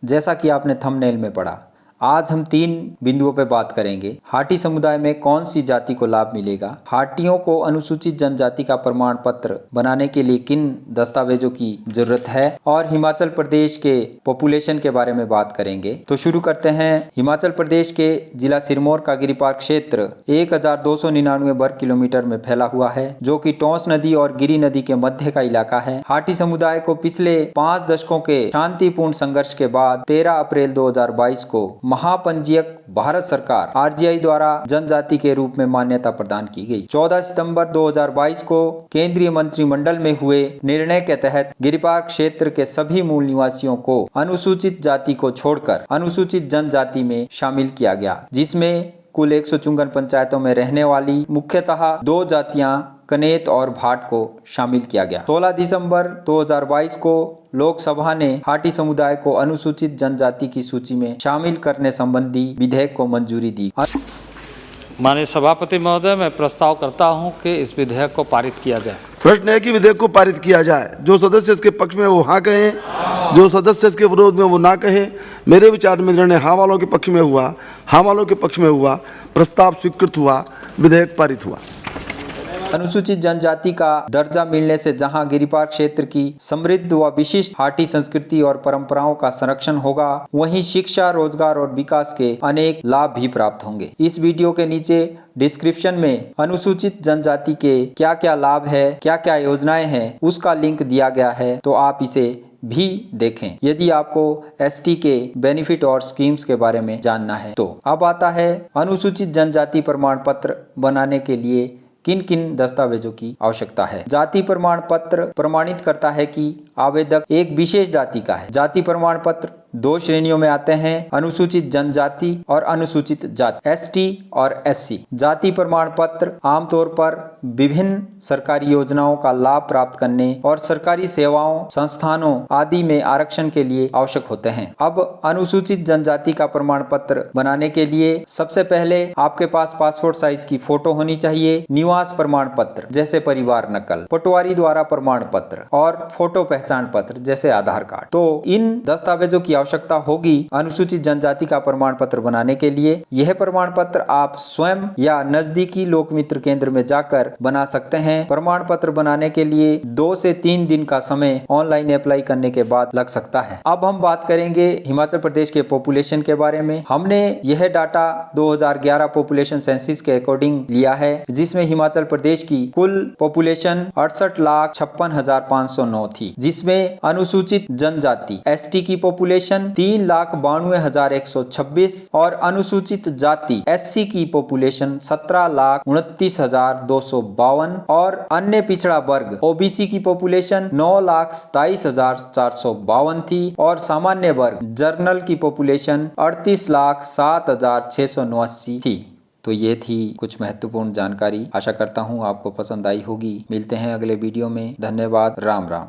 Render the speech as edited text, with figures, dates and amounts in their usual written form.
जैसा कि आपने थंबनेल में पढ़ा, आज हम 3 बिंदुओं पर बात करेंगे। हाटी समुदाय में कौन सी जाति को लाभ मिलेगा, हाटियों को अनुसूचित जनजाति का प्रमाण पत्र बनाने के लिए किन दस्तावेजों की जरूरत है और हिमाचल प्रदेश के पॉपुलेशन के बारे में बात करेंगे। तो शुरू करते हैं। हिमाचल प्रदेश के जिला सिरमौर का गिरिपार क्षेत्र 1299 वर्ग किलोमीटर में फैला हुआ है, जो कि टोंस नदी और गिरी नदी के मध्य का इलाका है। हाटी समुदाय को पिछले 5 दशकों के शांतिपूर्ण संघर्ष के बाद 13 अप्रैल 2022 को महापंजीयक भारत सरकार आरजीआई द्वारा जनजाति के रूप में मान्यता प्रदान की गई। 14 सितंबर 2022 को केंद्रीय मंत्रिमंडल में हुए निर्णय के तहत गिरिपार क्षेत्र के सभी मूल निवासियों को अनुसूचित जाति को छोड़कर अनुसूचित जनजाति में शामिल किया गया, जिसमें कुल 154 पंचायतों में रहने वाली मुख्यतः 2 जातियां कनेत और भाट को शामिल किया गया। 16 दिसंबर 2022 को लोकसभा ने हाटी समुदाय को अनुसूचित जनजाति की सूची में शामिल करने संबंधी विधेयक को मंजूरी दी। माननीय सभापति महोदय, मैं प्रस्ताव करता हूं कि इस विधेयक को पारित किया जाए। प्रश्न है कि विधेयक को पारित किया जाए। जो सदस्य इसके पक्ष में वो हाँ कहें, जो सदस्य इसके विरोध में वो ना कहें। मेरे विचार में निर्णय हाँ वालों के पक्ष में हुआ, हाँ वालों के पक्ष में हुआ। प्रस्ताव स्वीकृत हुआ, विधेयक पारित हुआ। अनुसूचित जनजाति का दर्जा मिलने से जहां गिरिपार क्षेत्र की समृद्ध व विशिष्ट हाटी संस्कृति और परंपराओं का संरक्षण होगा, वहीं शिक्षा, रोजगार और विकास के अनेक लाभ भी प्राप्त होंगे। इस वीडियो के नीचे डिस्क्रिप्शन में अनुसूचित जनजाति के क्या क्या लाभ है, क्या क्या योजनाएं हैं, उसका लिंक दिया गया है, तो आप इसे भी देखें यदि आपको एसटी के बेनिफिट और स्कीम्स के बारे में जानना है। तो अब आता है अनुसूचित जनजाति प्रमाण पत्र बनाने के लिए किन किन दस्तावेजों की आवश्यकता है। जाति प्रमाण पत्र प्रमाणित करता है कि आवेदक एक विशेष जाति का है। जाति प्रमाण पत्र 2 श्रेणियों में आते हैं, अनुसूचित जनजाति और अनुसूचित जाति, एसटी और एससी। जाति प्रमाण पत्र आमतौर पर विभिन्न सरकारी योजनाओं का लाभ प्राप्त करने और सरकारी सेवाओं, संस्थानों आदि में आरक्षण के लिए आवश्यक होते हैं। अब अनुसूचित जनजाति का प्रमाण पत्र बनाने के लिए सबसे पहले आपके पास पासपोर्ट साइज की फोटो होनी चाहिए, निवास प्रमाण पत्र जैसे परिवार नकल, पटवारी द्वारा प्रमाण पत्र और फोटो पहचान पत्र जैसे आधार कार्ड। तो इन दस्तावेजों की आवश्यकता होगी अनुसूचित जनजाति का प्रमाण पत्र बनाने के लिए। यह प्रमाण पत्र आप स्वयं या नजदीकी लोक मित्र केंद्र में जाकर बना सकते हैं। प्रमाण पत्र बनाने के लिए 2 से 3 दिन का समय ऑनलाइन अप्लाई करने के बाद लग सकता है। अब हम बात करेंगे हिमाचल प्रदेश के पॉपुलेशन के बारे में। हमने यह डाटा 2011 पॉपुलेशन सेंसस के अकॉर्डिंग लिया है, जिसमें हिमाचल प्रदेश की कुल पॉपुलेशन 68,56,509 थी, जिसमें अनुसूचित जनजाति एसटी की पॉपुलेशन 3,92,126 और अनुसूचित जाति एससी की पॉपुलेशन 17,29,252 और अन्य पिछड़ा वर्ग ओबीसी की पॉपुलेशन 9,27,452 थी और सामान्य वर्ग जर्नल की पॉपुलेशन 38,07,689 थी। तो ये थी कुछ महत्वपूर्ण जानकारी। आशा करता हूँ आपको पसंद आई होगी। मिलते हैं अगले वीडियो में। धन्यवाद। राम राम।